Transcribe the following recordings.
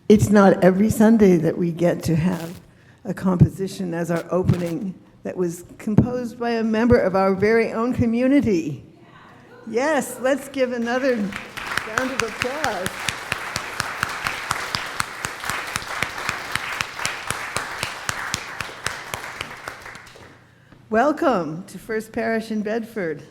It's not every Sunday that we get to have a composition as our opening that was composed by a member of our very own community. Yes, let's give another round of applause. Welcome to First Parish in Bedford.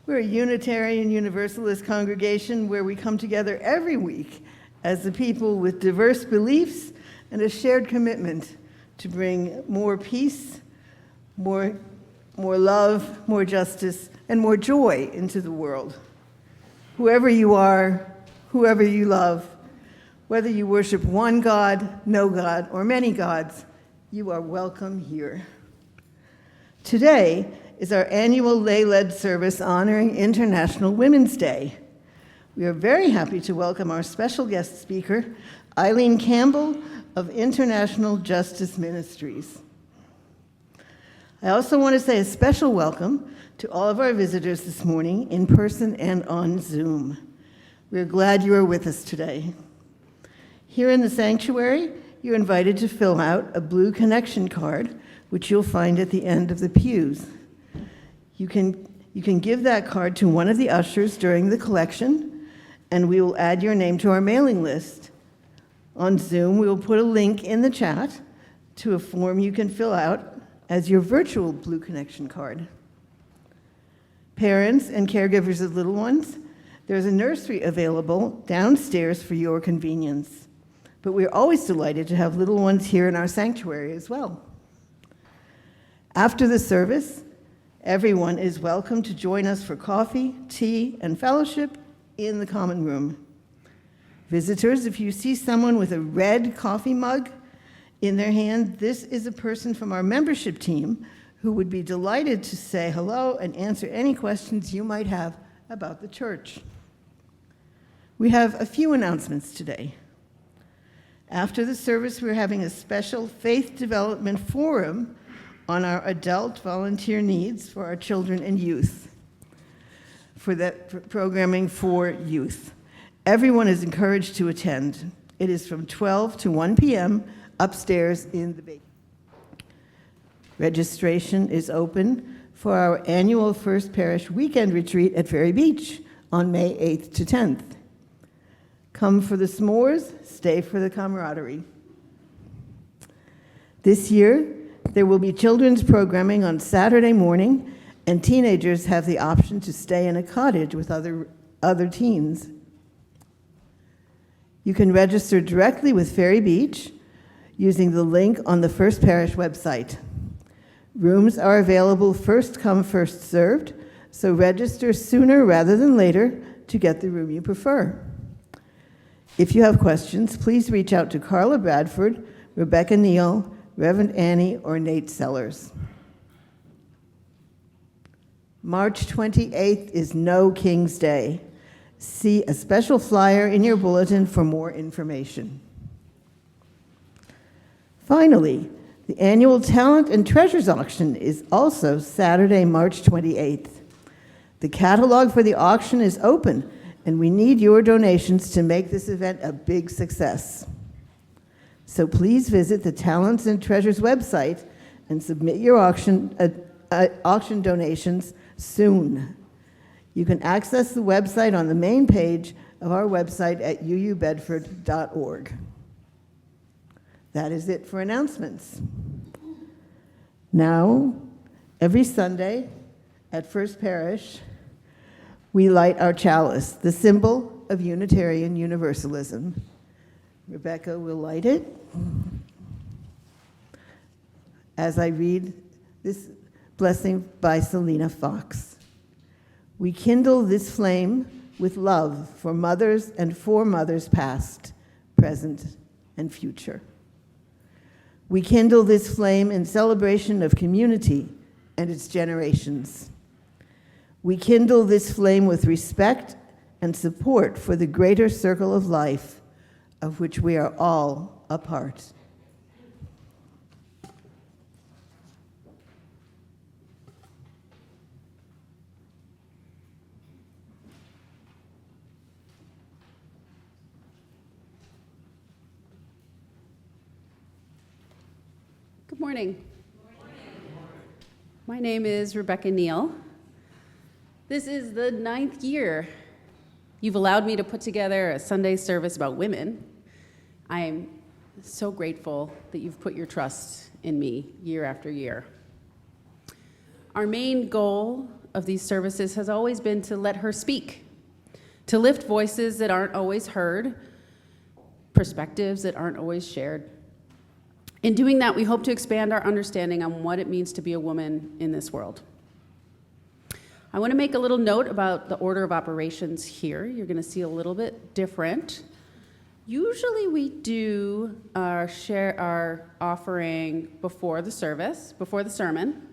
We're a Unitarian Universalist congregation where we come together every week as a people with diverse beliefs and a shared commitment to bring more peace, more love, more justice, and more joy into the world. Whoever you are, whoever you love, whether you worship one God, no God, or many gods, you are welcome here. Today is our annual lay-led service honoring International Women's Day. We are very happy to welcome our special guest speaker, Eileen Campbell of International Justice Ministries. I also want to say a special welcome to all of our visitors this morning in person and on Zoom. We're glad you are with us today. Here in the sanctuary, you're invited to fill out a blue connection card, which you'll find at the end of the pews. You can give that card to one of the ushers during the collection, and we will add your name to our mailing list. On Zoom, we will put a link in the chat to a form you can fill out as your virtual Blue Connection card. Parents and caregivers of little ones, there's a nursery available downstairs for your convenience. But we're always delighted to have little ones here in our sanctuary as well. After the service, everyone is welcome to join us for coffee, tea, and fellowship in the common room. Visitors, if you see someone with a red coffee mug in their hand, this is a person from our membership team who would be delighted to say hello and answer any questions you might have about the church. We have a few announcements today. After the service, we're having a special faith development forum on our adult volunteer needs for our children and youth, for that programming for youth. Everyone is encouraged to attend. It is from 12 to 1 p.m. upstairs in the basement. Registration is open for our annual First Parish weekend retreat at Ferry Beach on May 8th to 10th. Come for the s'mores, stay for the camaraderie. This year, there will be children's programming on Saturday morning, and teenagers have the option to stay in a cottage with other teens. You can register directly with Ferry Beach using the link on the First Parish website. Rooms are available first come, first served, so register sooner rather than later to get the room you prefer. If you have questions, please reach out to Carla Bradford, Rebecca Neal, Reverend Annie, or Nate Sellers. March 28th is No King's Day. See a special flyer in your bulletin for more information. Finally, the annual Talent and Treasures Auction is also Saturday, March 28th. The catalog for the auction is open, and we need your donations to make this event a big success. So please visit the Talents and Treasures website and submit your auction donations soon. You can access the website on the main page of our website at uubedford.org. That is it for announcements. Now, every Sunday at First Parish, we light our chalice, the symbol of Unitarian Universalism. Rebecca will light it as I read this blessing by Selena Fox. We kindle this flame with love for mothers and for mothers past, present, and future. We kindle this flame in celebration of community and its generations. We kindle this flame with respect and support for the greater circle of life of which we are all a part. Good morning. My name is Rebecca Neal. This is the 9th year you've allowed me to put together a Sunday service about women. I'm so grateful that you've put your trust in me year after year. Our main goal of these services has always been to let her speak, to lift voices that aren't always heard, perspectives that aren't always shared. In doing that, we hope to expand our understanding on what it means to be a woman in this world. I want to make a little note about the order of operations here. You're going to see a little bit different. Usually we do share our offering before the service, before the sermon.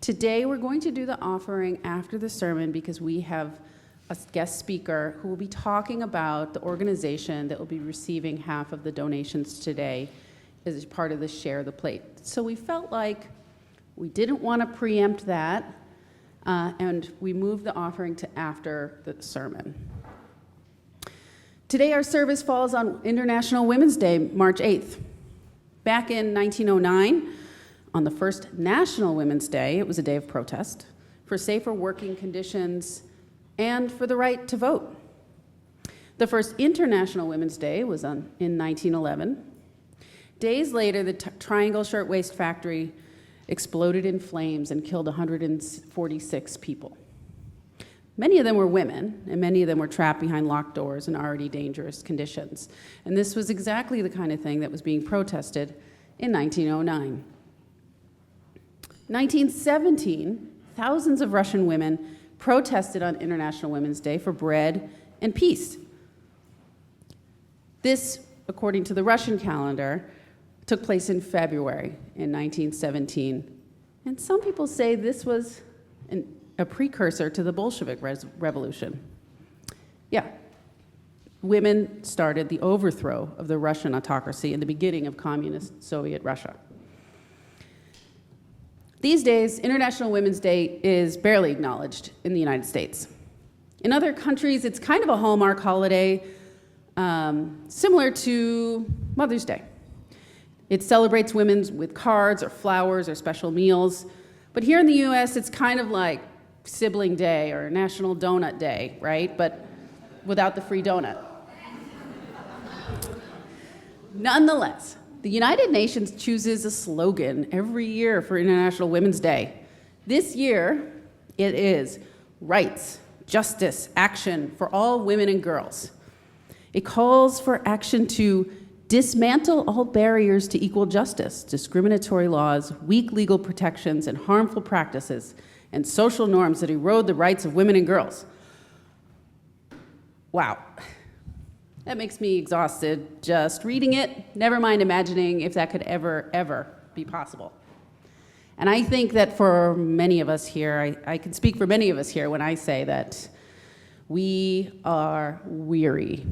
Today we're going to do the offering after the sermon because we have a guest speaker who will be talking about the organization that will be receiving half of the donations today as part of the Share the Plate. So we felt like we didn't want to preempt that, and we moved the offering to after the sermon. Today our service falls on International Women's Day, March 8th. Back in 1909, on the first National Women's Day, it was a day of protest for safer working conditions and for the right to vote. The first International Women's Day was in 1911. Days later, the Triangle Shirtwaist Factory exploded in flames and killed 146 people. Many of them were women, and many of them were trapped behind locked doors in already dangerous conditions. And this was exactly the kind of thing that was being protested in 1909. 1917, thousands of Russian women protested on International Women's Day for bread and peace. This, according to the Russian calendar, took place in February in 1917. And some people say this was a precursor to the Bolshevik Revolution. Yeah, women started the overthrow of the Russian autocracy and the beginning of communist Soviet Russia. These days, International Women's Day is barely acknowledged in the United States. In other countries, it's kind of a hallmark holiday, similar to Mother's Day. It celebrates women with cards or flowers or special meals. But here in the US, it's kind of like Sibling Day or National Donut Day, right? But without the free donut. Nonetheless, the United Nations chooses a slogan every year for International Women's Day. This year, it is rights, justice, action for all women and girls. It calls for action to dismantle all barriers to equal justice, discriminatory laws, weak legal protections, and harmful practices, and social norms that erode the rights of women and girls. Wow. That makes me exhausted just reading it, never mind imagining if that could ever be possible. And I think that for many of us here, I can speak for many of us here when I say that we are weary.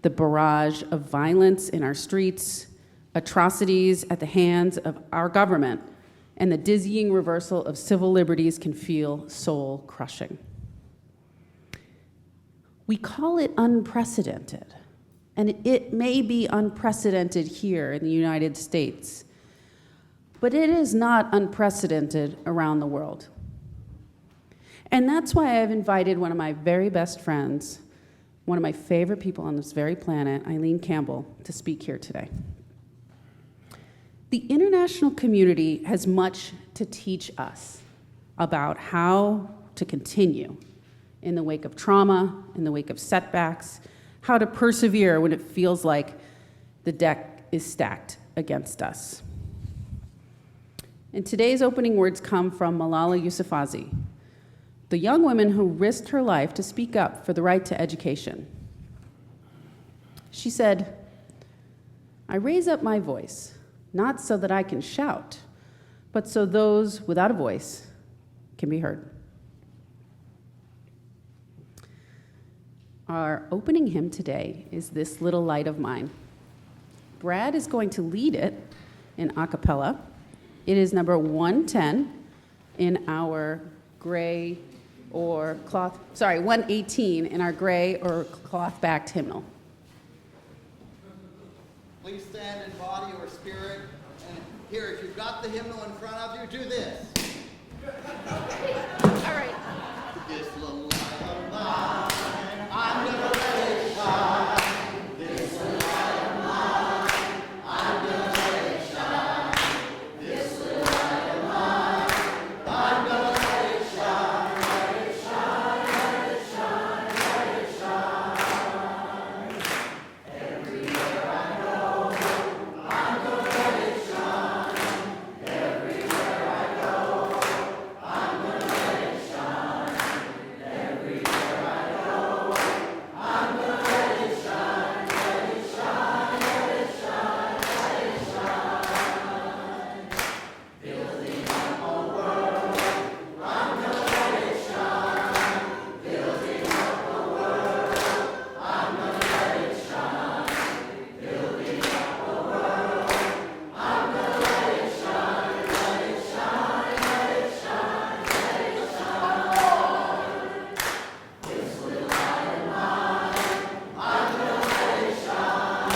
The barrage of violence in our streets, atrocities at the hands of our government, and the dizzying reversal of civil liberties can feel soul-crushing. We call it unprecedented, and it may be unprecedented here in the United States, but it is not unprecedented around the world. And that's why I've invited one of my very best friends, one of my favorite people on this very planet, Eileen Campbell, to speak here today. The international community has much to teach us about how to continue in the wake of trauma, in the wake of setbacks, how to persevere when it feels like the deck is stacked against us. And today's opening words come from Malala Yousafzai, the young woman who risked her life to speak up for the right to education. She said, "I raise up my voice, not so that I can shout, but so those without a voice can be heard." Our opening hymn today is "This Little Light of Mine." Brad is going to lead it in a cappella. It is number 110 in our gray or cloth, 118 in our gray or cloth-backed hymnal. Please stand in body or spirit and Here, if you've got the hymnal in front of you, do this. All right. This little light of mine, I'm gonna let it shine. This little light of mine, I'm gonna let it shine. This little light of mine, I'm gonna let it shine. Let it shine, let it shine, let it shine. Everywhere I go, I'm gonna let it shine. Everywhere I go, I'm gonna let it shine. Everywhere I go, I'm gonna let it shine. Let it shine, let it shine, let it shine. Building up a world, I'm gonna let it shine. Building up a world, I'm gonna let it shine. Building up a world, I'm gonna let it shine. Let it shine, let it shine, let it shine. This little light of mine, I'm gonna let it shine.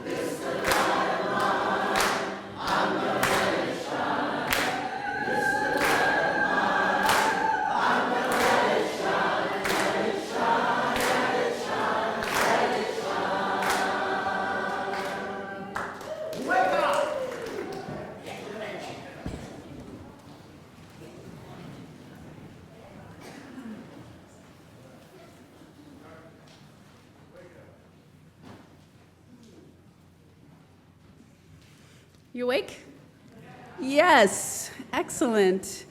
This little light of mine, I'm gonna let it shine. This little light of mine, I'm gonna let it shine. Let it shine, let it shine, let it shine. Wake up! You awake? Yes, excellent.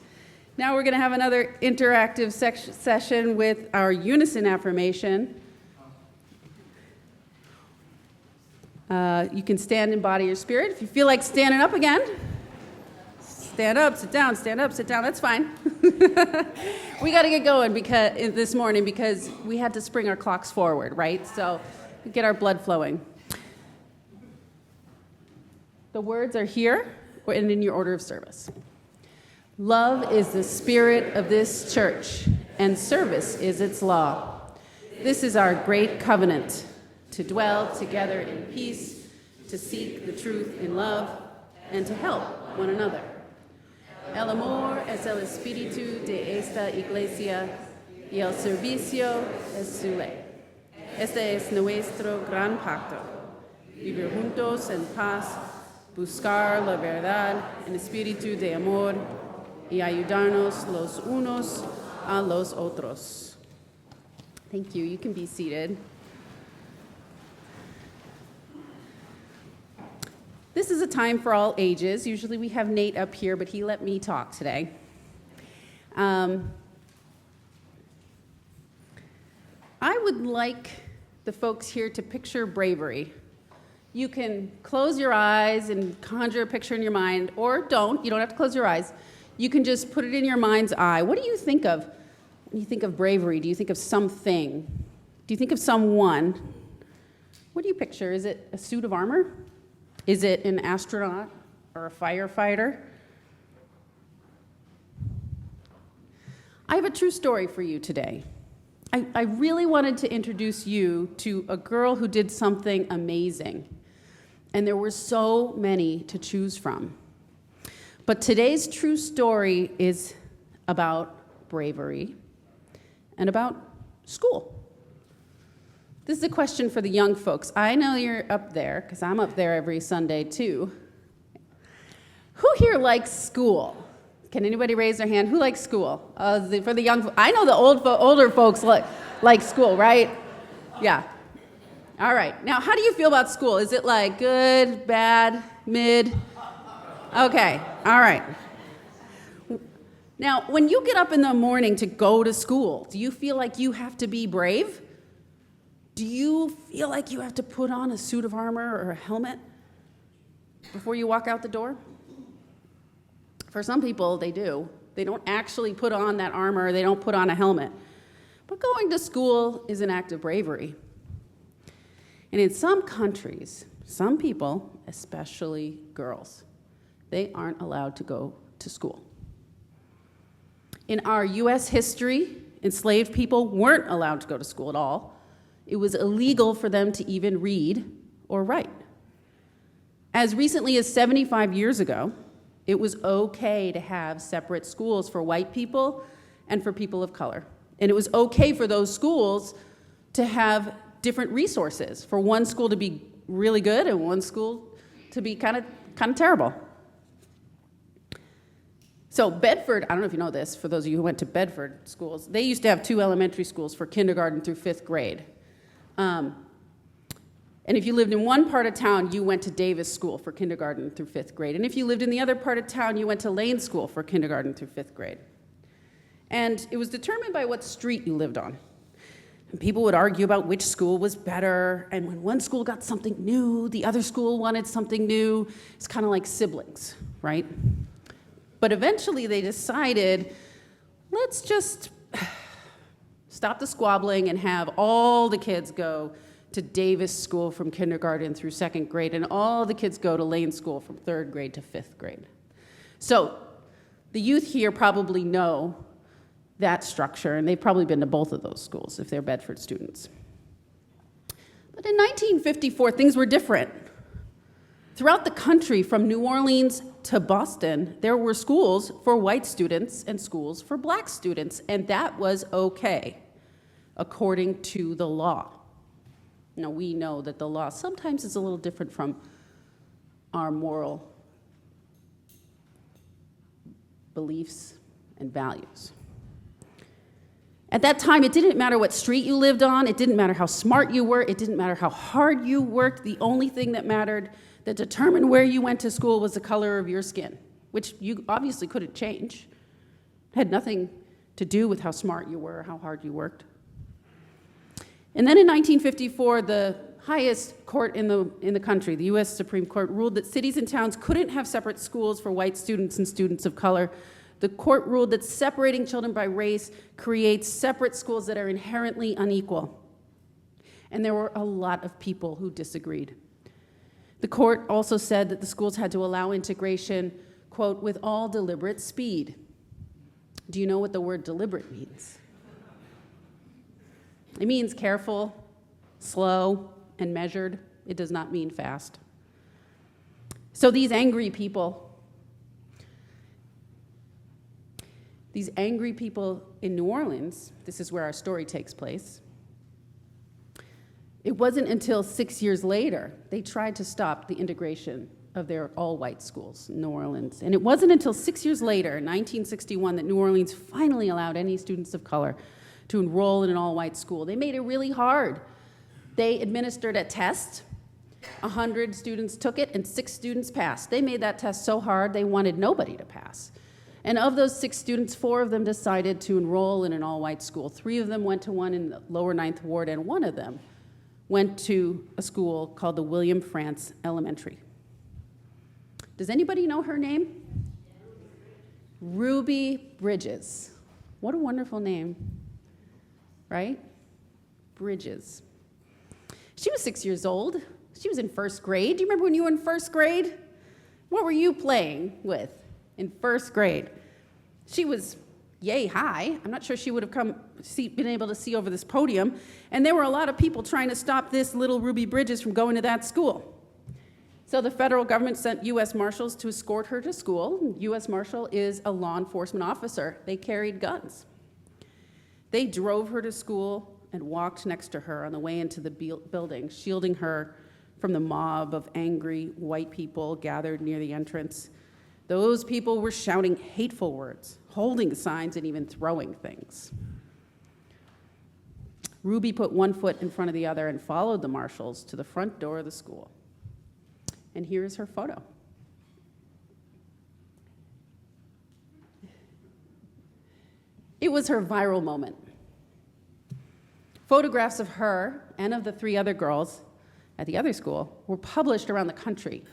Now we're going to have another interactive session with our unison affirmation. You can stand and embody your spirit. If you feel like standing up again, stand up, sit down, stand up, sit down. That's fine. We got to get going this morning because we had to spring our clocks forward, right? So get our blood flowing. The words are here and in your order of service. Love is the spirit of this church, and service is its law. This is our great covenant, to dwell together in peace, to seek the truth in love, and to help one another. El amor es el espíritu de esta iglesia, y el servicio es su ley. Este es nuestro gran pacto, vivir juntos en paz, buscar la verdad en espíritu de amor y ayudarnos los unos a los otros. Thank you. You can be seated. This is a time for all ages. Usually we have Nate up here, but he let me talk today. I would like the folks here to picture bravery. You can close your eyes and conjure a picture in your mind, or don't. You don't have to close your eyes. You can just put it in your mind's eye. What do you think of when you think of bravery? Do you think of something? Do you think of someone? What do you picture? Is it a suit of armor? Is it an astronaut or a firefighter? I have a true story for you today. I really wanted to introduce you to a girl who did something amazing. And there were so many to choose from. But today's true story is about bravery and about school. This is a question for the young folks. I know you're up there, because I'm up there every Sunday too. Who here likes school? Can anybody raise their hand? Who likes school? For the young, I know the older folks like school, right? Yeah. All right. Now, how do you feel about school? Is it like good, bad, mid? Okay. All right. Now, when you get up in the morning to go to school, do you feel like you have to be brave? Do you feel like you have to put on a suit of armor or a helmet before you walk out the door? For some people, they do. They don't actually put on that armor. They don't put on a helmet. But going to school is an act of bravery. And in some countries, some people, especially girls, they aren't allowed to go to school. In our U.S. history, enslaved people weren't allowed to go to school at all. It was illegal for them to even read or write. As recently as 75 years ago, it was okay to have separate schools for white people and for people of color. And it was okay for those schools to have different resources, for one school to be really good and one school to be kind of terrible. So Bedford, I don't know if you know this, for those of you who went to Bedford schools, they used to have 2 elementary schools for kindergarten through 5th grade. And if you lived in one part of town, you went to Davis School for kindergarten through 5th grade. And if you lived in the other part of town, you went to Lane School for kindergarten through 5th grade. And it was determined by what street you lived on. And people would argue about which school was better, and when one school got something new, the other school wanted something new. It's kind of like siblings, right? But eventually they decided, let's just stop the squabbling and have all the kids go to Davis School from kindergarten through 2nd grade, and all the kids go to Lane School from 3rd grade to 5th grade. So the youth here probably know that structure, and they've probably been to both of those schools if they're Bedford students. But in 1954, things were different. Throughout the country, from New Orleans to Boston, there were schools for white students and schools for black students, and that was okay, according to the law. Now, we know that the law sometimes is a little different from our moral beliefs and values. At that time, it didn't matter what street you lived on, it didn't matter how smart you were, it didn't matter how hard you worked. The only thing that mattered, that determined where you went to school, was the color of your skin, which you obviously couldn't change. It had nothing to do with how smart you were or how hard you worked. And then in 1954, the highest court in the country, the U.S. Supreme Court, ruled that cities and towns couldn't have separate schools for white students and students of color. The court ruled that separating children by race creates separate schools that are inherently unequal. And there were a lot of people who disagreed. The court also said that the schools had to allow integration, quote, with all deliberate speed. Do you know what the word deliberate means? It means careful, slow, and measured. It does not mean fast. So these angry people in New Orleans, this is where our story takes place, it wasn't until 6 years later they tried to stop the integration of their all-white schools in New Orleans. And it wasn't until 6 years later, in 1961, that New Orleans finally allowed any students of color to enroll in an all-white school. They made it really hard. They administered a test. 100 students took it, and 6 students passed. They made that test so hard, they wanted nobody to pass. And of those 6 students, 4 of them decided to enroll in an all-white school. 3 of them went to one in the lower 9th Ward, and 1 of them went to a school called the William France Elementary. Does anybody know her name? Ruby Bridges. What a wonderful name, right? Bridges. She was 6 years old. She was in 1st grade. Do you remember when you were in 1st grade? What were you playing with in 1st grade? She was yay high. I'm not sure she would have been able to see over this podium. And there were a lot of people trying to stop this little Ruby Bridges from going to that school. So the federal government sent U.S. Marshals to escort her to school. U.S. Marshal is a law enforcement officer. They carried guns. They drove her to school and walked next to her on the way into the building, shielding her from the mob of angry white people gathered near the entrance. Those people were shouting hateful words, holding signs, and even throwing things. Ruby put one foot in front of the other and followed the marshals to the front door of the school. And here is her photo. It was her viral moment. Photographs of her and of the 3 other girls at the other school were published around the country.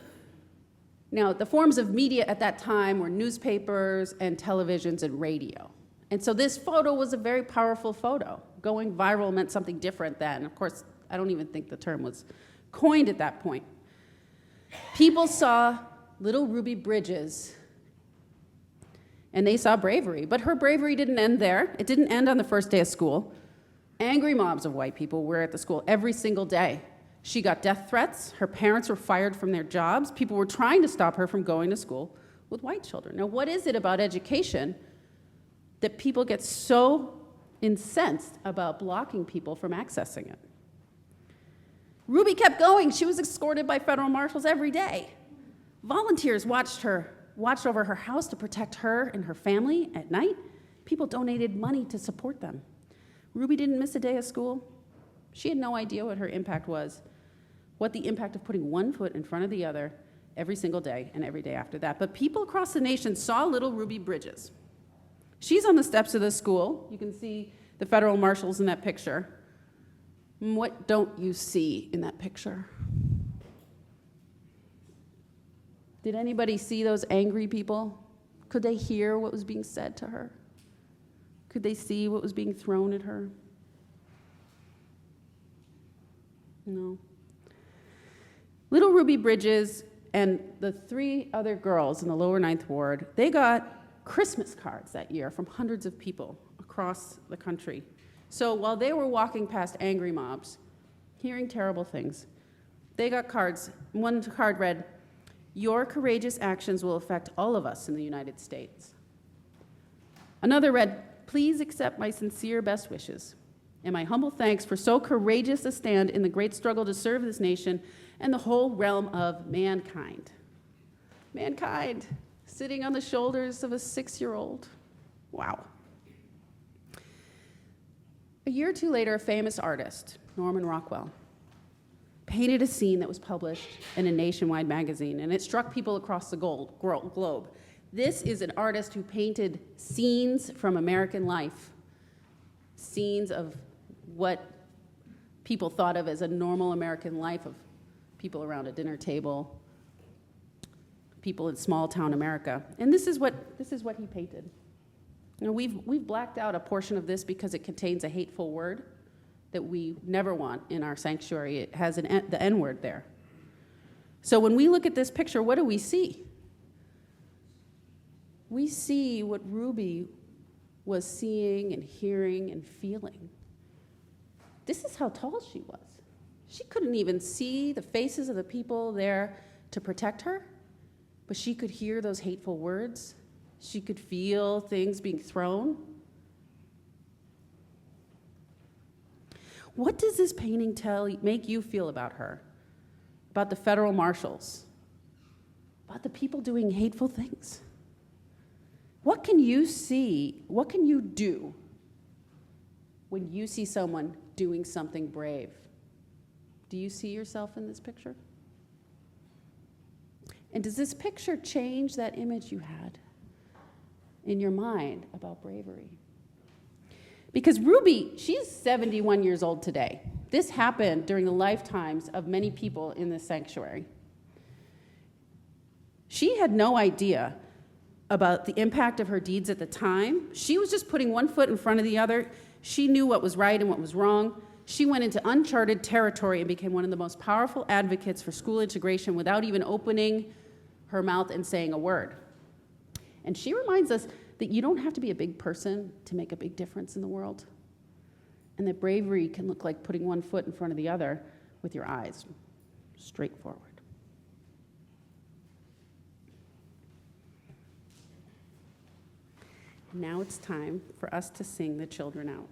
Now, the forms of media at that time were newspapers and televisions and radio. And so this photo was a very powerful photo. Going viral meant something different then. Of course, I don't even think the term was coined at that point. People saw little Ruby Bridges, and they saw bravery. But her bravery didn't end there. It didn't end on the first day of school. Angry mobs of white people were at the school every single day, She got death threats. Her parents were fired from their jobs. People were trying to stop her from going to school with white children. Now, what is it about education that people get so incensed about blocking people from accessing it? Ruby kept going. She was escorted by federal marshals every day. Volunteers watched over her house to protect her and her family at night. People donated money to support them. Ruby didn't miss a day of school. She had no idea what her impact was, what the impact of putting one foot in front of the other every single day and every day after that. But people across the nation saw little Ruby Bridges. She's on the steps of the school. You can see the federal marshals in that picture. What don't you see in that picture? Did anybody see those angry people? Could they hear what was being said to her? Could they see what was being thrown at her? No. Little Ruby Bridges and the 3 other girls in the lower 9th Ward, they got Christmas cards that year from hundreds of people across the country. So while they were walking past angry mobs, hearing terrible things, they got cards. One card read, "Your courageous actions will affect all of us in the United States." Another read, "Please accept my sincere best wishes and my humble thanks for so courageous a stand in the great struggle to serve this nation and the whole realm of mankind." Mankind, sitting on the shoulders of a 6-year-old. Wow. A year or two later, a famous artist, Norman Rockwell, painted a scene that was published in a nationwide magazine, and it struck people across the globe. This is an artist who painted scenes from American life, scenes of what people thought of as a normal American life, of people around a dinner table, people in small-town America. And this is what he painted. You know, we've blacked out a portion of this because it contains a hateful word that we never want in our sanctuary. It has the N-word there. So when we look at this picture, what do we see? We see what Ruby was seeing and hearing and feeling. This is how tall she was. She couldn't even see the faces of the people there to protect her, but she could hear those hateful words. She could feel things being thrown. What does this painting make you feel about her? About the federal marshals? About the people doing hateful things? What can you see? What can you do when you see someone doing something brave? Do you see yourself in this picture? And does this picture change that image you had in your mind about bravery? Because Ruby, she's 71 years old today. This happened during the lifetimes of many people in this sanctuary. She had no idea about the impact of her deeds at the time. She was just putting one foot in front of the other. She knew what was right and what was wrong. She went into uncharted territory and became one of the most powerful advocates for school integration without even opening her mouth and saying a word. And she reminds us that you don't have to be a big person to make a big difference in the world, and that bravery can look like putting one foot in front of the other with your eyes straight forward. Now it's time for us to sing the children out.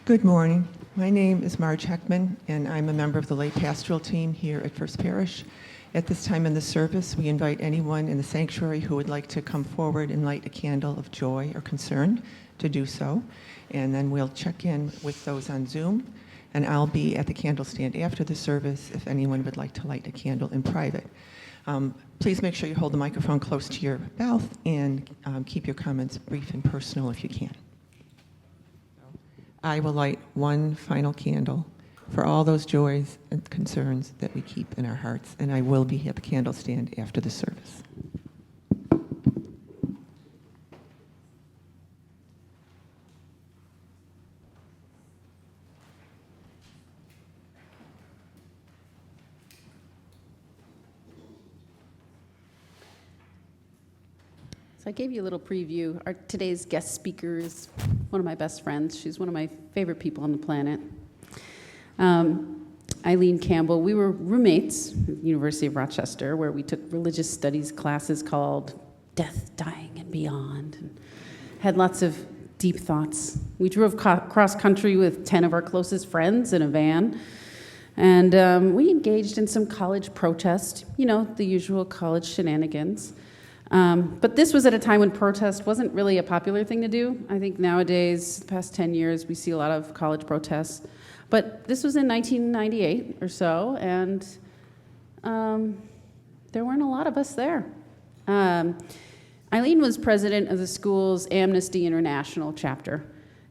Good morning. My name is Marge Heckman, and I'm a member of the lay pastoral team here at First Parish. At this time in the service, we invite anyone in the sanctuary who would like to come forward and light a candle of joy or concern to do so. And then we'll check in with those on Zoom, and I'll be at the candle stand after the service if anyone would like to light a candle in private. Please make sure you hold the microphone close to your mouth and keep your comments brief and personal if you can. I will light one final candle for all those joys and concerns that we keep in our hearts, and I will be at the candle stand after the service. So I gave you a little preview. Today's guest speaker is one of my best friends. She's one of my favorite people on the planet. Eileen Campbell. We were roommates at the University of Rochester, where we took religious studies classes called Death, Dying, and Beyond, and had lots of deep thoughts. We drove cross country with 10 of our closest friends in a van, and we engaged in some college protest, the usual college shenanigans. But this was at a time when protest wasn't really a popular thing to do. I think nowadays, the past 10 years, we see a lot of college protests. But this was in 1998 or so, and there weren't a lot of us there. Eileen was president of the school's Amnesty International chapter,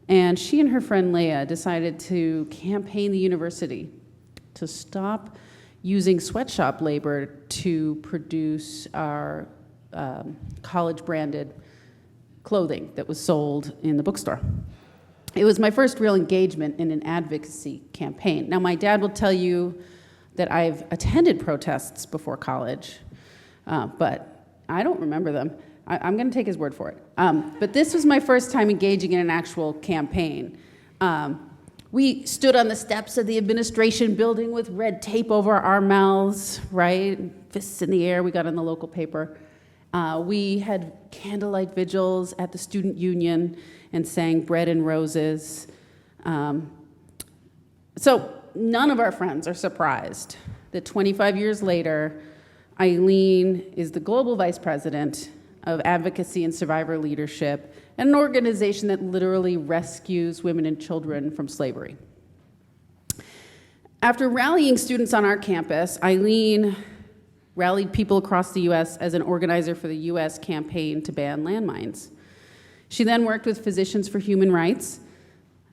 and she and her friend Leah decided to campaign the university to stop using sweatshop labor to produce our college-branded clothing that was sold in the bookstore. It was my first real engagement in an advocacy campaign. Now, my dad will tell you that I've attended protests before college, but I don't remember them. I'm going to take his word for it. But this was my first time engaging in an actual campaign. We stood on the steps of the administration building with red tape over our mouths, right? Fists in the air. We got in the local paper. We had candlelight vigils at the student union and sang Bread and Roses. So none of our friends are surprised that 25 years later, Eileen is the global vice president of advocacy and survivor leadership at an organization that literally rescues women and children from slavery. After rallying students on our campus, Eileen rallied people across the U.S. as an organizer for the U.S. campaign to ban landmines. She then worked with Physicians for Human Rights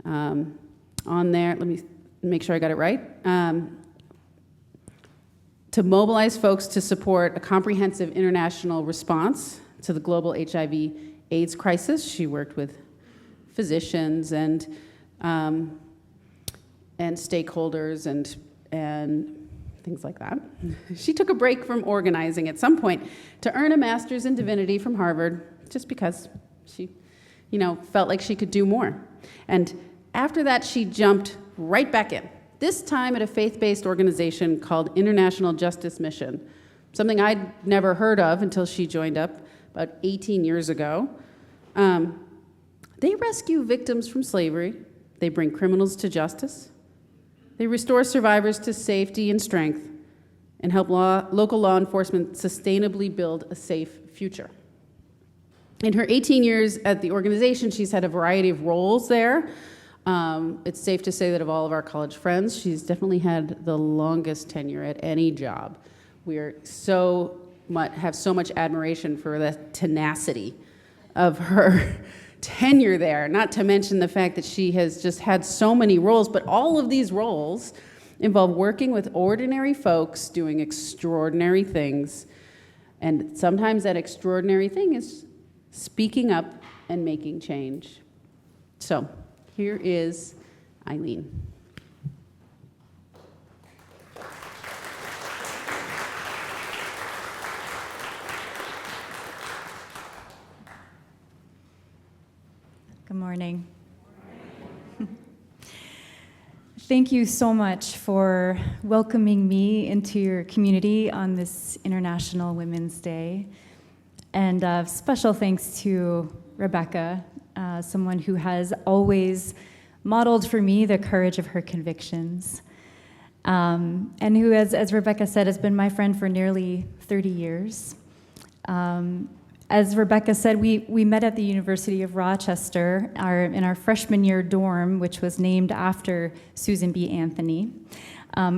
on there, let me make sure I got it right, to mobilize folks to support a comprehensive international response to the global HIV/AIDS crisis. She worked with physicians and stakeholders and things like that. She took a break from organizing at some point to earn a master's in divinity from Harvard, just because she, felt like she could do more. And after that, she jumped right back in, this time at a faith-based organization called International Justice Mission, something I'd never heard of until she joined up about 18 years ago. They rescue victims from slavery. They bring criminals to justice. They restore survivors to safety and strength and help local law enforcement sustainably build a safe future. In her 18 years at the organization, she's had a variety of roles there. It's safe to say that of all of our college friends, she's definitely had the longest tenure at any job. We have so much admiration for the tenacity of her tenure there, not to mention the fact that she has just had so many roles, but all of these roles involve working with ordinary folks doing extraordinary things, and sometimes that extraordinary thing is speaking up and making change. So here is Eileen. Good morning. Thank you so much for welcoming me into your community on this International Women's Day. And special thanks to Rebecca, someone who has always modeled for me the courage of her convictions, and who, as Rebecca said, has been my friend for nearly 30 years. As Rebecca said, we met at the University of Rochester in our freshman year dorm, which was named after Susan B. Anthony.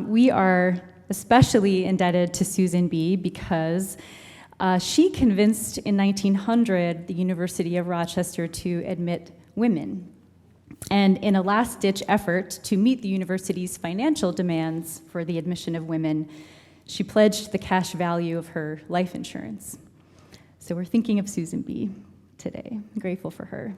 We are especially indebted to Susan B. because she convinced in 1900 the University of Rochester to admit women. And in a last-ditch effort to meet the university's financial demands for the admission of women, she pledged the cash value of her life insurance. So we're thinking of Susan B. today. I'm grateful for her.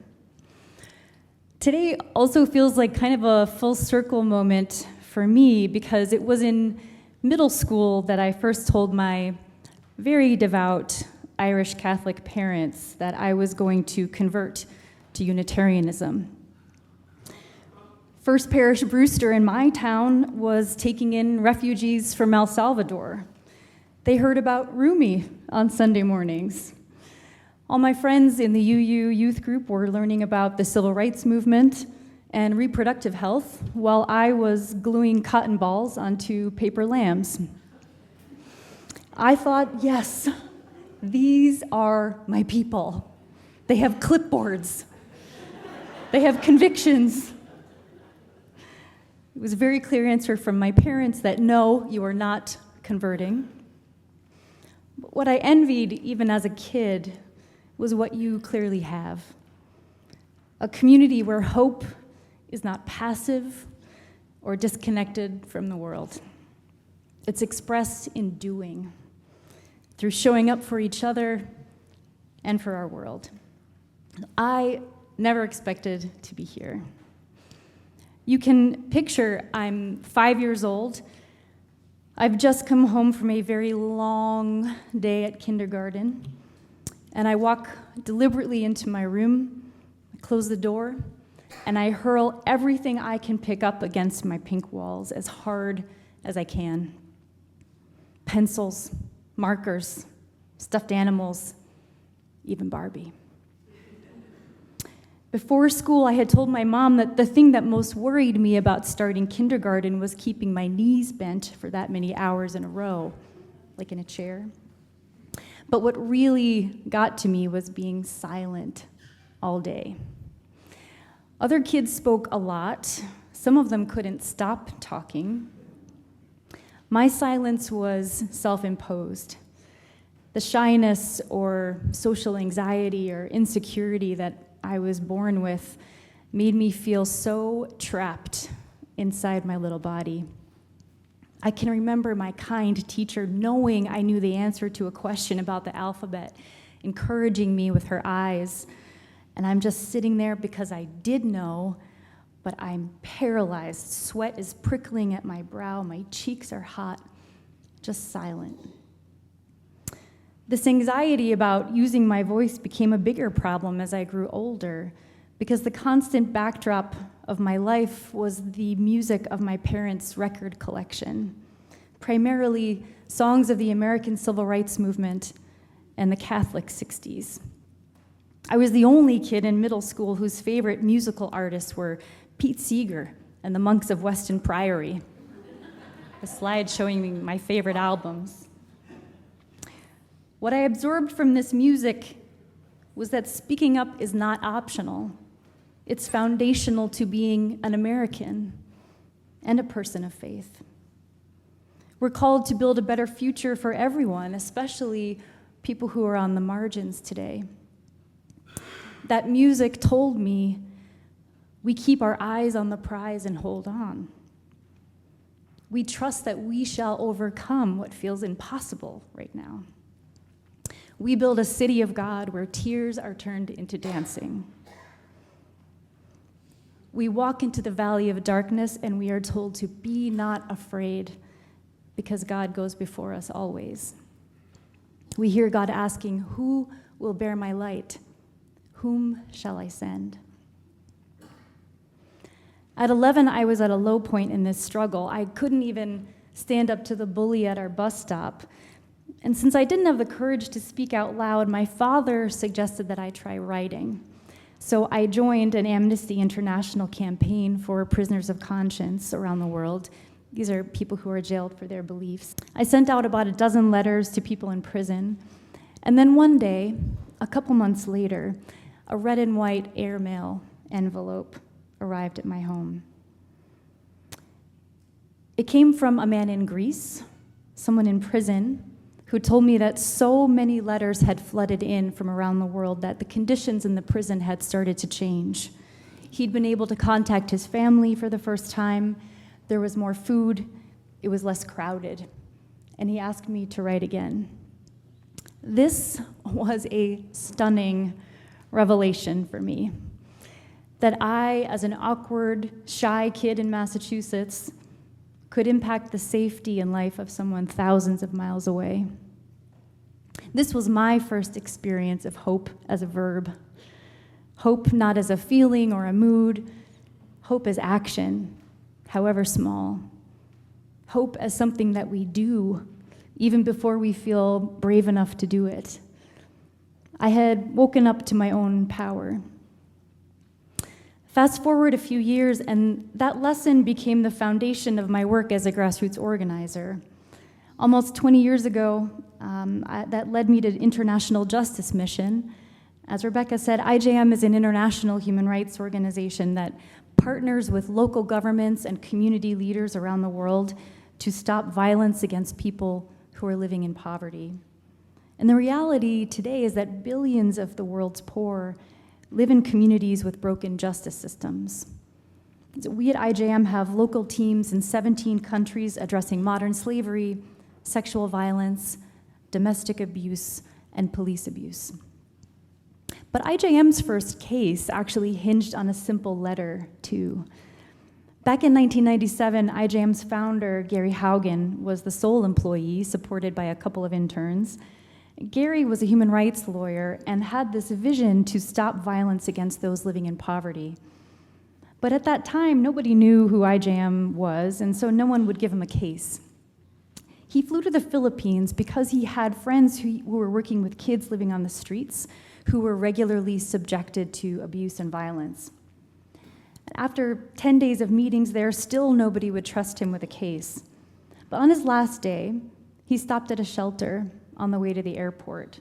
Today also feels like kind of a full circle moment for me because it was in middle school that I first told my very devout Irish Catholic parents that I was going to convert to Unitarianism. First Parish Brewster in my town was taking in refugees from El Salvador. They heard about Rumi on Sunday mornings. All my friends in the UU youth group were learning about the civil rights movement and reproductive health, while I was gluing cotton balls onto paper lambs. I thought, yes, these are my people. They have clipboards. They have convictions. It was a very clear answer from my parents that no, you are not converting. But what I envied, even as a kid, was what you clearly have. A community where hope is not passive or disconnected from the world. It's expressed in doing, through showing up for each other and for our world. I never expected to be here. You can picture I'm 5 years old. I've just come home from a very long day at kindergarten, and I walk deliberately into my room, I close the door, and I hurl everything I can pick up against my pink walls as hard as I can. Pencils, markers, stuffed animals, even Barbie. Before school, I had told my mom that the thing that most worried me about starting kindergarten was keeping my knees bent for that many hours in a row, like in a chair. But what really got to me was being silent all day. Other kids spoke a lot. Some of them couldn't stop talking. My silence was self-imposed. The shyness or social anxiety or insecurity that I was born with made me feel so trapped inside my little body. I can remember my kind teacher knowing I knew the answer to a question about the alphabet, encouraging me with her eyes. And I'm just sitting there because I did know, but I'm paralyzed. Sweat is prickling at my brow. My cheeks are hot, just silent. This anxiety about using my voice became a bigger problem as I grew older because the constant backdrop of my life was the music of my parents' record collection, primarily songs of the American Civil Rights Movement and the Catholic 60s. I was the only kid in middle school whose favorite musical artists were Pete Seeger and the Monks of Weston Priory. A slide showing me my favorite albums. What I absorbed from this music was that speaking up is not optional. It's foundational to being an American and a person of faith. We're called to build a better future for everyone, especially people who are on the margins today. That music told me we keep our eyes on the prize and hold on. We trust that we shall overcome what feels impossible right now. We build a city of God where tears are turned into dancing. We walk into the valley of darkness and we are told to be not afraid because God goes before us always. We hear God asking, "Who will bear my light? Whom shall I send?" At 11, I was at a low point in this struggle. I couldn't even stand up to the bully at our bus stop. And since I didn't have the courage to speak out loud, my father suggested that I try writing. So I joined an Amnesty International campaign for prisoners of conscience around the world. These are people who are jailed for their beliefs. I sent out about a dozen letters to people in prison. And then one day, a couple months later, a red and white airmail envelope arrived at my home. It came from a man in Greece, someone in prison, who told me that so many letters had flooded in from around the world that the conditions in the prison had started to change. He'd been able to contact his family for the first time. There was more food. It was less crowded. And he asked me to write again. This was a stunning revelation for me, that I, as an awkward, shy kid in Massachusetts, could impact the safety and life of someone thousands of miles away. This was my first experience of hope as a verb. Hope not as a feeling or a mood, hope as action, however small. Hope as something that we do, even before we feel brave enough to do it. I had woken up to my own power. Fast forward a few years, and that lesson became the foundation of my work as a grassroots organizer. Almost 20 years ago, that led me to International Justice Mission. As Rebecca said, IJM is an international human rights organization that partners with local governments and community leaders around the world to stop violence against people who are living in poverty. And the reality today is that billions of the world's poor live in communities with broken justice systems. We at IJM have local teams in 17 countries addressing modern slavery, sexual violence, domestic abuse, and police abuse. But IJM's first case actually hinged on a simple letter, too. Back in 1997, IJM's founder, Gary Haugen, was the sole employee, supported by a couple of interns. Gary was a human rights lawyer and had this vision to stop violence against those living in poverty. But at that time, nobody knew who IJM was, and so no one would give him a case. He flew to the Philippines because he had friends who were working with kids living on the streets who were regularly subjected to abuse and violence. After 10 days of meetings there, still nobody would trust him with a case. But on his last day, he stopped at a shelter on the way to the airport.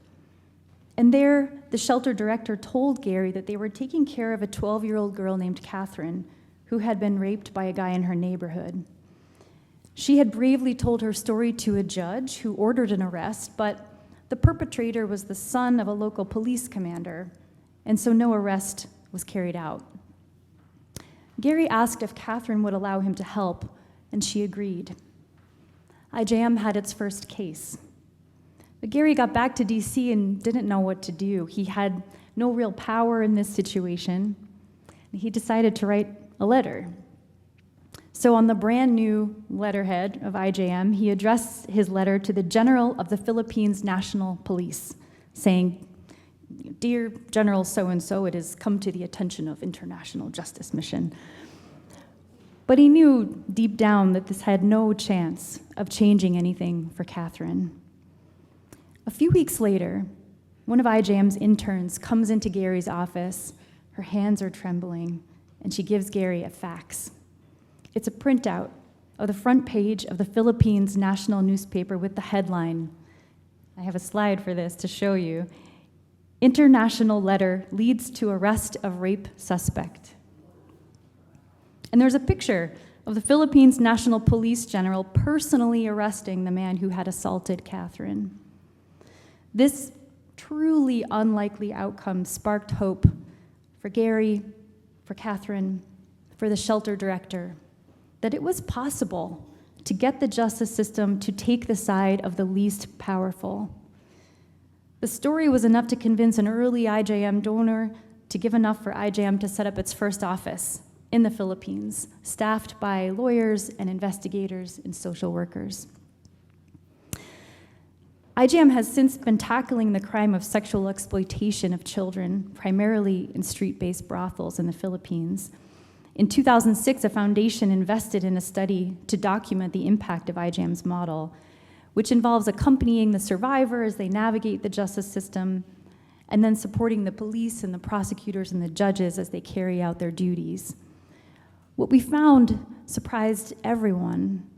And there, the shelter director told Gary that they were taking care of a 12-year-old girl named Catherine, who had been raped by a guy in her neighborhood. She had bravely told her story to a judge who ordered an arrest, but the perpetrator was the son of a local police commander, and so no arrest was carried out. Gary asked if Catherine would allow him to help, and she agreed. IJM had its first case. But Gary got back to DC and didn't know what to do. He had no real power in this situation. He decided to write a letter. So on the brand new letterhead of IJM, he addressed his letter to the General of the Philippines National Police, saying, "Dear General so-and-so, it has come to the attention of International Justice Mission." But he knew deep down that this had no chance of changing anything for Catherine. A few weeks later, one of IJM's interns comes into Gary's office. Her hands are trembling, and she gives Gary a fax. It's a printout of the front page of the Philippines national newspaper with the headline. I have a slide for this to show you. International letter leads to arrest of rape suspect. And there's a picture of the Philippines National Police General personally arresting the man who had assaulted Catherine. This truly unlikely outcome sparked hope for Gary, for Catherine, for the shelter director, that it was possible to get the justice system to take the side of the least powerful. The story was enough to convince an early IJM donor to give enough for IJM to set up its first office in the Philippines, staffed by lawyers and investigators and social workers. IJM has since been tackling the crime of sexual exploitation of children, primarily in street-based brothels in the Philippines. In 2006, a foundation invested in a study to document the impact of IJM's model, which involves accompanying the survivor as they navigate the justice system, and then supporting the police and the prosecutors and the judges as they carry out their duties. What we found surprised everyone,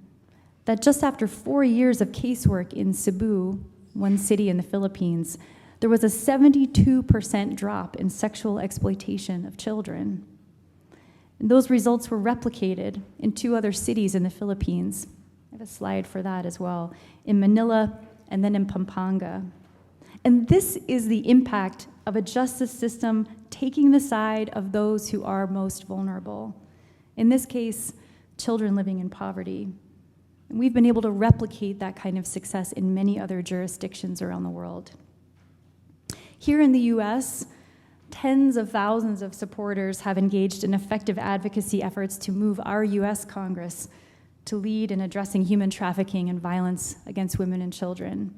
that just after 4 years of casework in Cebu, one city in the Philippines, there was a 72% drop in sexual exploitation of children. And those results were replicated in 2 other cities in the Philippines. I have a slide for that as well, in Manila and then in Pampanga. And this is the impact of a justice system taking the side of those who are most vulnerable. In this case, children living in poverty. And we've been able to replicate that kind of success in many other jurisdictions around the world. Here in the US, tens of thousands of supporters have engaged in effective advocacy efforts to move our US Congress to lead in addressing human trafficking and violence against women and children.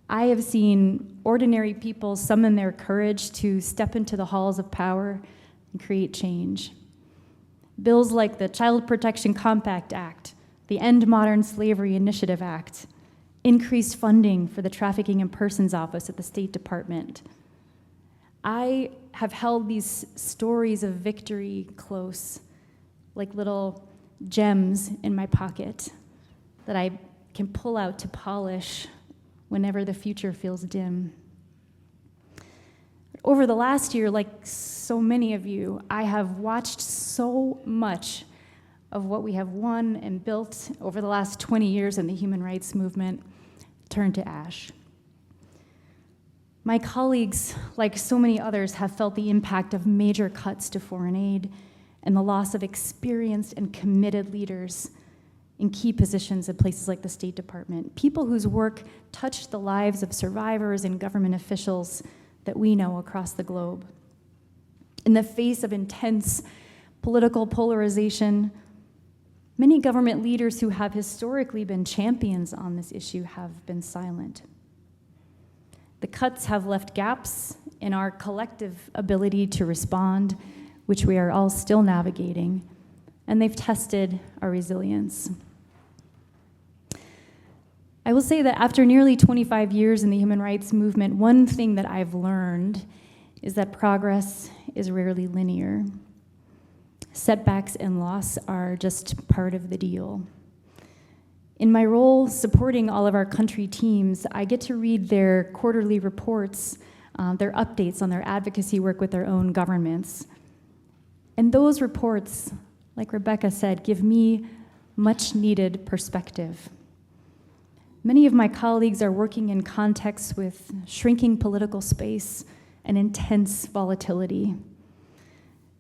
I have seen ordinary people summon their courage to step into the halls of power and create change. Bills like the Child Protection Compact Act, the End Modern Slavery Initiative Act, increased funding for the Trafficking in Persons Office at the State Department. I have held these stories of victory close, like little gems in my pocket that I can pull out to polish whenever the future feels dim. Over the last year, like so many of you, I have watched so much of what we have won and built over the last 20 years in the human rights movement turn to ash. My colleagues, like so many others, have felt the impact of major cuts to foreign aid and the loss of experienced and committed leaders in key positions at places like the State Department, people whose work touched the lives of survivors and government officials that we know across the globe. In the face of intense political polarization, many government leaders who have historically been champions on this issue have been silent. The cuts have left gaps in our collective ability to respond, which we are all still navigating, and they've tested our resilience. I will say that after nearly 25 years in the human rights movement, one thing that I've learned is that progress is rarely linear. Setbacks and loss are just part of the deal. In my role supporting all of our country teams, I get to read their quarterly reports, their updates on their advocacy work with their own governments. And those reports, like Rebecca said, give me much needed perspective. Many of my colleagues are working in contexts with shrinking political space and intense volatility.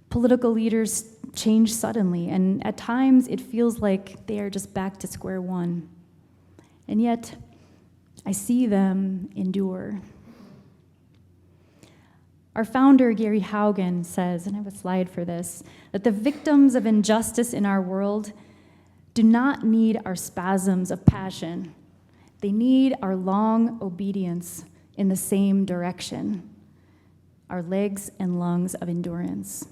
Political leaders change suddenly, and at times it feels like they are just back to square one. And yet, I see them endure. Our founder, Gary Haugen, says, and I have a slide for this, that the victims of injustice in our world do not need our spasms of passion. They need our long obedience in the same direction, our legs and lungs of endurance.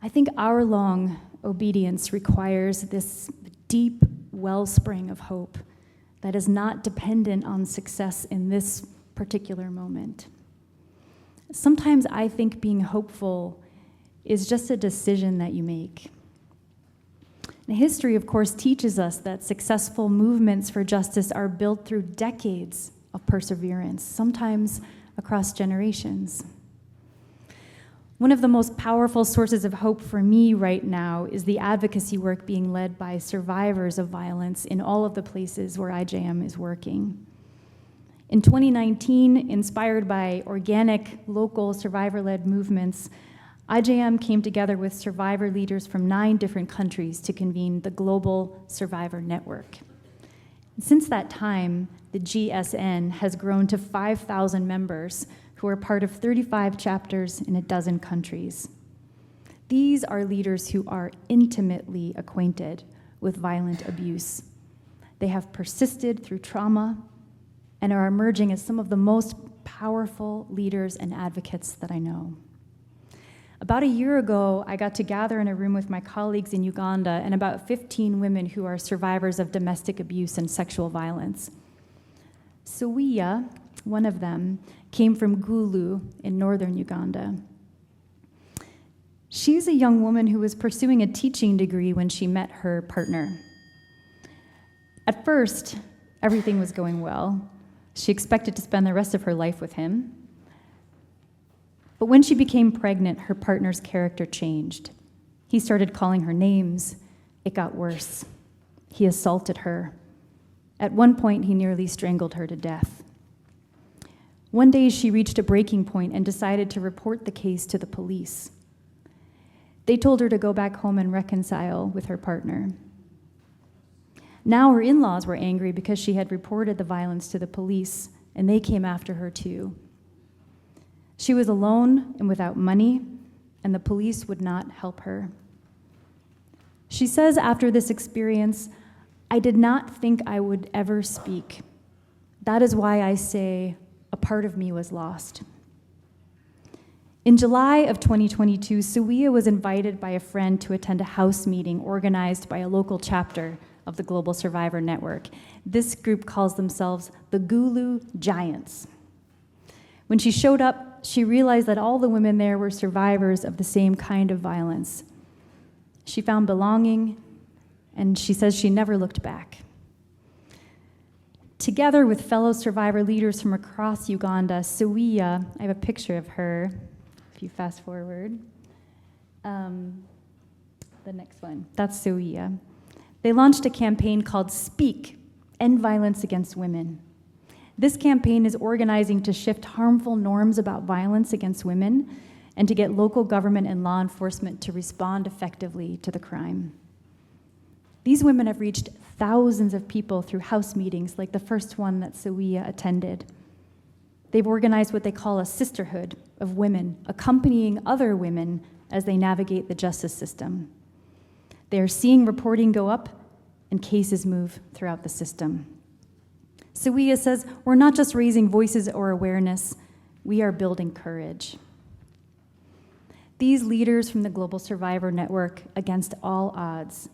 I think our long obedience requires this deep wellspring of hope that is not dependent on success in this particular moment. Sometimes I think being hopeful is just a decision that you make. And history, of course, teaches us that successful movements for justice are built through decades of perseverance, sometimes across generations. One of the most powerful sources of hope for me right now is the advocacy work being led by survivors of violence in all of the places where IJM is working. In 2019, inspired by organic, local, survivor-led movements, IJM came together with survivor leaders from 9 different countries to convene the Global Survivor Network. Since that time, the GSN has grown to 5,000 members who are part of 35 chapters in 12 countries. These are leaders who are intimately acquainted with violent abuse. They have persisted through trauma and are emerging as some of the most powerful leaders and advocates that I know. About a year ago, I got to gather in a room with my colleagues in Uganda and about 15 women who are survivors of domestic abuse and sexual violence. Sawia, one of them, came from Gulu in northern Uganda. She's a young woman who was pursuing a teaching degree when she met her partner. At first, everything was going well. She expected to spend the rest of her life with him. But when she became pregnant, her partner's character changed. He started calling her names. It got worse. He assaulted her. At one point, he nearly strangled her to death. One day, she reached a breaking point and decided to report the case to the police. They told her to go back home and reconcile with her partner. Now her in-laws were angry because she had reported the violence to the police, and they came after her too. She was alone and without money, and the police would not help her. She says after this experience, "I did not think I would ever speak. That is why I say a part of me was lost." In July of 2022, Sawia was invited by a friend to attend a house meeting organized by a local chapter of the Global Survivor Network. This group calls themselves the Gulu Giants. When she showed up, she realized that all the women there were survivors of the same kind of violence. She found belonging, and she says she never looked back. Together with fellow survivor leaders from across Uganda, Sawia, I have a picture of her, if you fast forward. The next one, that's Sawia. They launched a campaign called Speak, End Violence Against Women. This campaign is organizing to shift harmful norms about violence against women and to get local government and law enforcement to respond effectively to the crime. These women have reached thousands of people through house meetings like the first one that Sawia attended. They've organized what they call a sisterhood of women, accompanying other women as they navigate the justice system. They are seeing reporting go up and cases move throughout the system. Sawia says, "We're not just raising voices or awareness, we are building courage." These leaders from the Global Survivor Network, against all odds,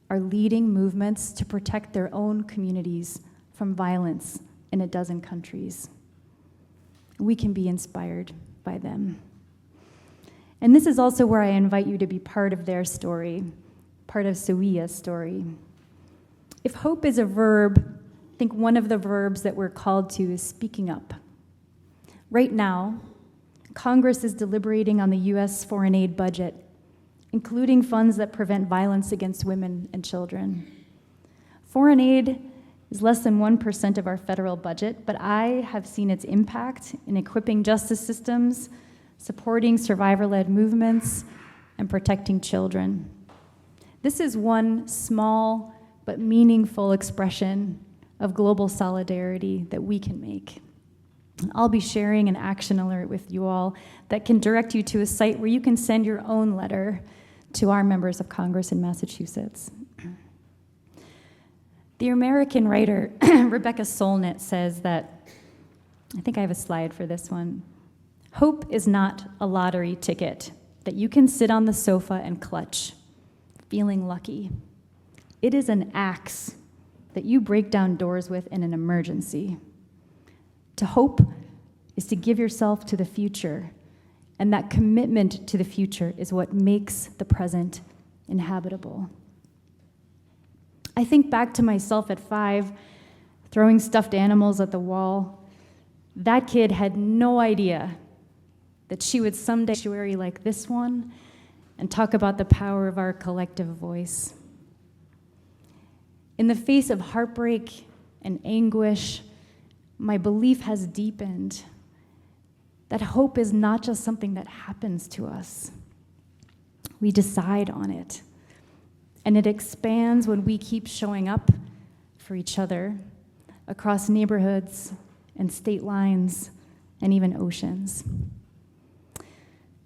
are leading movements to protect their own communities from violence in a dozen countries. We can be inspired by them. And this is also where I invite you to be part of their story, part of Sawia's story. If hope is a verb, I think one of the verbs that we're called to is speaking up. Right now, Congress is deliberating on the U.S. foreign aid budget, including funds that prevent violence against women and children. Foreign aid is less than 1% of our federal budget, but I have seen its impact in equipping justice systems, supporting survivor-led movements, and protecting children. This is one small but meaningful expression of global solidarity that we can make. I'll be sharing an action alert with you all that can direct you to a site where you can send your own letter to our members of Congress in Massachusetts. The American writer Rebecca Solnit says that, I think I have a slide for this one, "Hope is not a lottery ticket that you can sit on the sofa and clutch, feeling lucky. It is an axe that you break down doors with in an emergency. To hope is to give yourself to the future, and that commitment to the future is what makes the present inhabitable." I think back to myself at 5, throwing stuffed animals at the wall. That kid had no idea that she would someday sanctuary like this one and talk about the power of our collective voice. In the face of heartbreak and anguish, my belief has deepened that hope is not just something that happens to us. We decide on it, and it expands when we keep showing up for each other across neighborhoods and state lines and even oceans.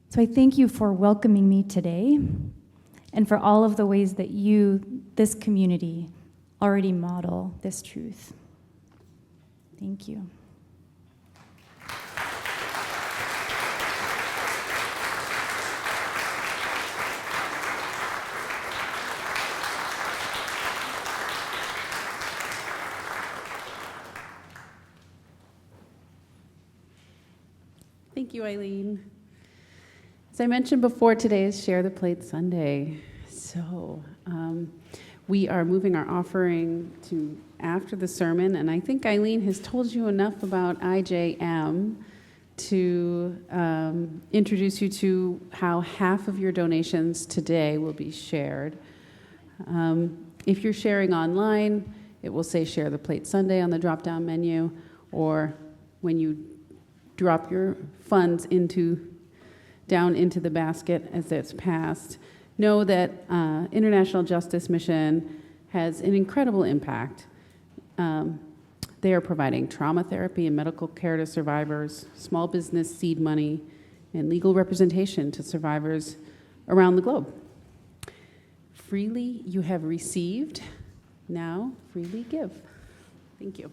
So I thank you for welcoming me today and for all of the ways that you, this community, already model this truth. Thank you. you, Eileen. As I mentioned before, today is Share the Plate Sunday. So we are moving our offering to after the sermon, and I think Eileen has told you enough about IJM to introduce you to how half of your donations today will be shared. If you're sharing online, it will say Share the Plate Sunday on the drop-down menu, or when you drop your funds down into the basket as it's passed, know that International Justice Mission has an incredible impact. They are providing trauma therapy and medical care to survivors, small business seed money, and legal representation to survivors around the globe. Freely you have received, now freely give. Thank you.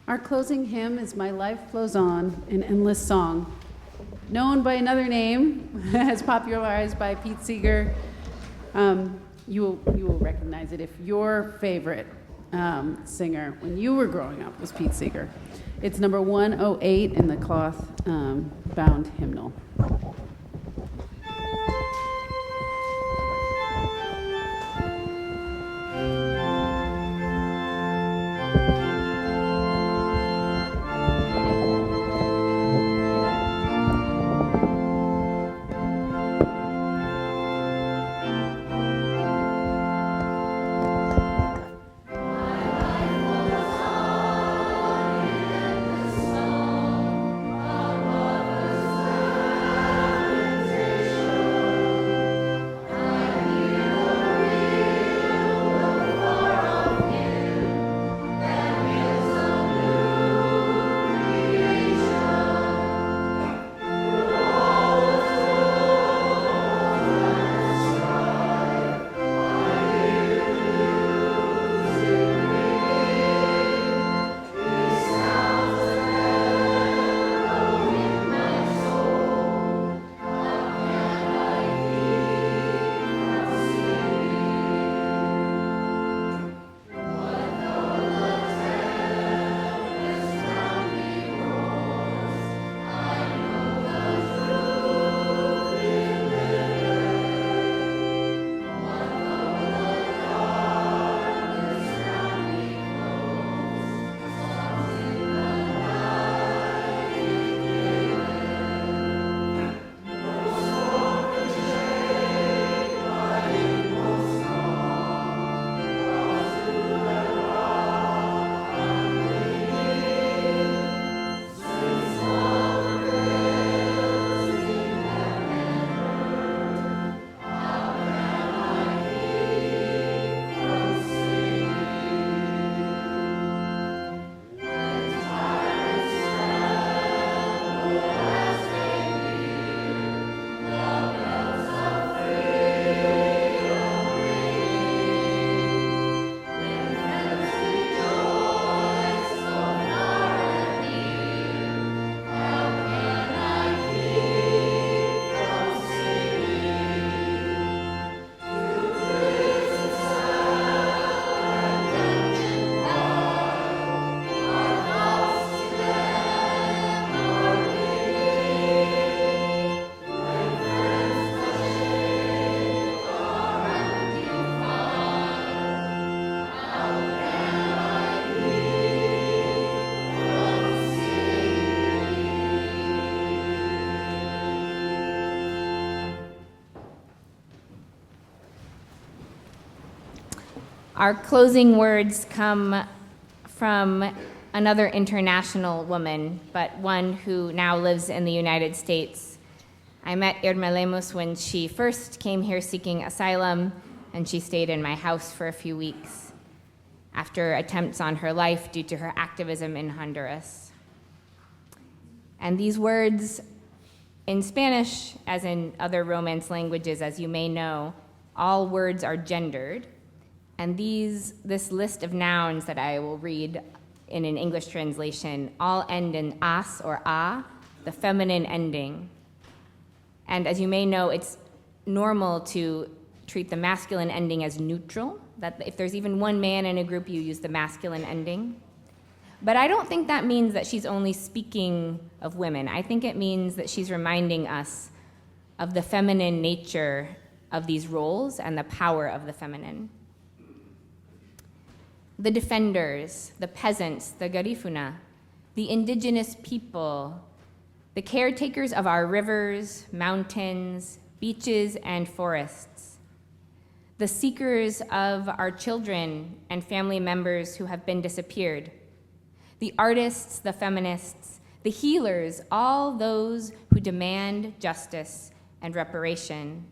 Our closing hymn is My Life Flows On, an endless song. Known by another name, as popularized by Pete Seeger, you will recognize it if your favorite singer when you were growing up was Pete Seeger. It's number 108 in the cloth bound hymnal. Our closing words come from another international woman, but one who now lives in the United States. I met Irma Lemos when she first came here seeking asylum, and she stayed in my house for a few weeks after attempts on her life due to her activism in Honduras. And these words, in Spanish, as in other Romance languages, as you may know, all words are gendered. And this list of nouns that I will read in an English translation all end in as or a, the feminine ending. And as you may know, it's normal to treat the masculine ending as neutral, that if there's even one man in a group, you use the masculine ending. But I don't think that means that she's only speaking of women. I think it means that she's reminding us of the feminine nature of these roles and the power of the feminine. The defenders, the peasants, the garifuna, the indigenous people, the caretakers of our rivers, mountains, beaches, and forests, the seekers of our children and family members who have been disappeared, the artists, the feminists, the healers, all those who demand justice and reparation.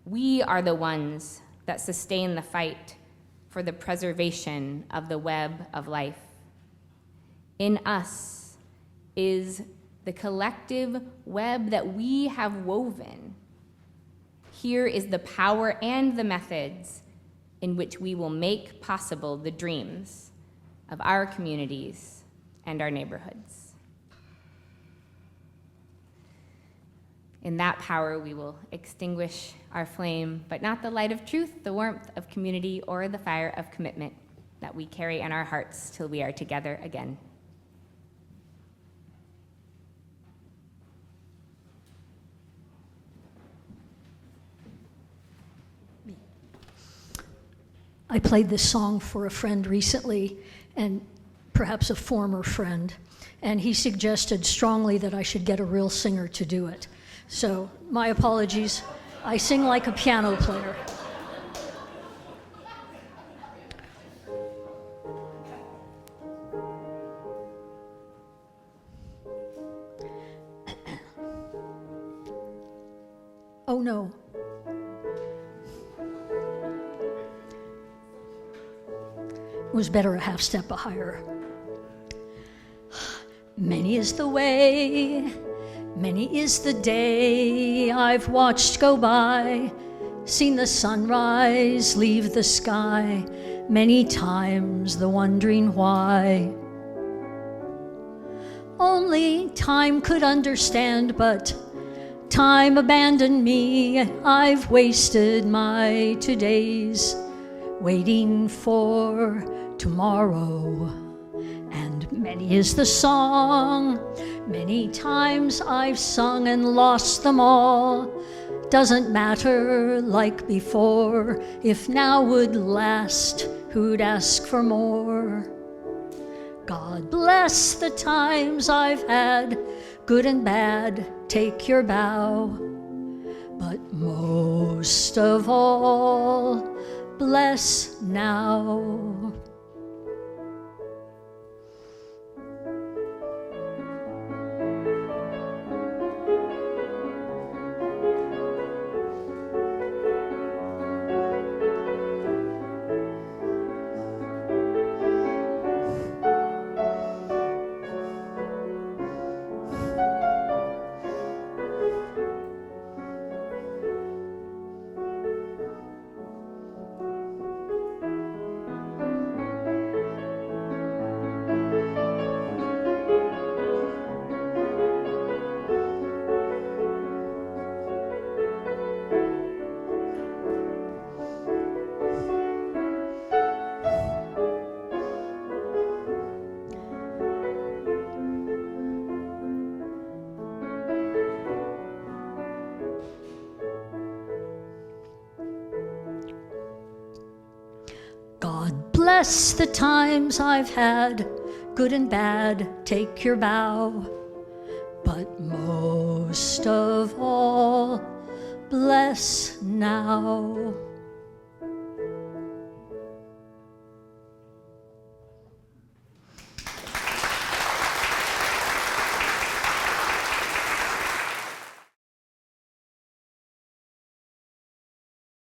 We are the ones that sustain the fight for the preservation of the web of life. In us is the collective web that we have woven. Here is the power and the methods in which we will make possible the dreams of our communities and our neighborhoods. In that power, we will extinguish our flame, but not the light of truth, the warmth of community, or the fire of commitment that we carry in our hearts till we are together again. I played this song for a friend recently, and perhaps a former friend, and he suggested strongly that I should get a real singer to do it. So, my apologies. I sing like a piano player. Oh no. It was better a half step higher. Many is the way, many is the day I've watched go by, seen the sunrise leave the sky, many times the wondering why. Only time could understand, but time abandoned me. I've wasted my todays waiting for tomorrow. And many is the song, many times I've sung and lost them all. Doesn't matter like before, if now would last, who'd ask for more? God bless the times I've had, good and bad, take your bow. But most of all, bless now. God bless the times I've had, good and bad, take your bow. But most of all, bless now.